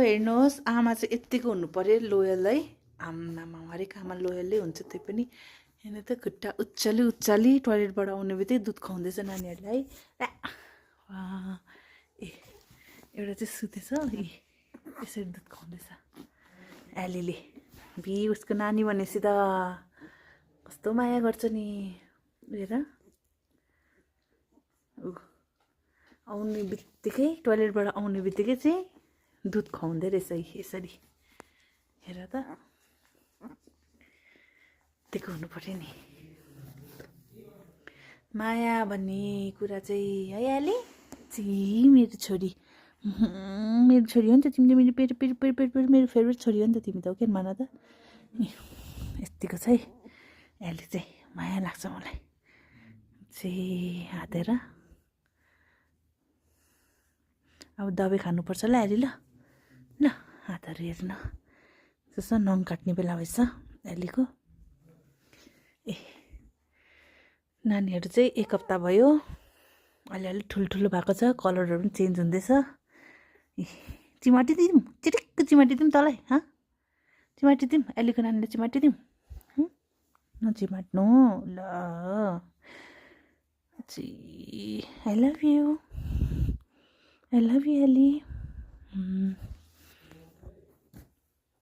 हेर्नुहोस् आमा चाहिँ यत्तिको हुनु पर्यो लोयल है। आमामा हरेक आमा लोयलै हुन्छ। त्यही पनि हेर्नु त खुट्टा उचाली टोइलेटबाट आउने बित्तिकै दुध खुवाउँदैछ नानीहरूलाई है। ए एउटा चाहिँ सुतेछ यसरी दुध खुवाउँदैछ एलीले। उसको नानी भनेपछि त कस्तो माया गर्छ नि। हेर आउने बित्तिकै टोइलेटबाट आउने बित्तिकै चाहिँ दुध खुवाउँदै रहेछ यसरी। हेर त त्यतिको हुनु पर्यो नि माया भन्ने कुरा चाहिँ है एली। मेरो छोरी हो नि त तिमी त। मेरो मेरो फेभरेट छोरी हो नि त तिमी त। हो कि मान त यतिको छ है एली चाहिँ। माया लाग्छ मलाई चाहिँ। हातेर अब दबाई खानुपर्छ ल एली। ल हातहरू हेर्न जस्तो नङ काट्ने बेला भएछ एलीको। ए नानीहरू चाहिँ 1 हप्ता भयो। अलिअलि ठुल्ठुलो भएको छ। कलरहरू पनि चेन्ज हुँदैछ। चिमाटी दिउँ चिटिक्क चिमाटी दिउँ तँलाई चिमाटी दिउँ। एलीको नानीले चिमाटी दिउँ। नचिमाट्नु ल। आई लभ यु एली।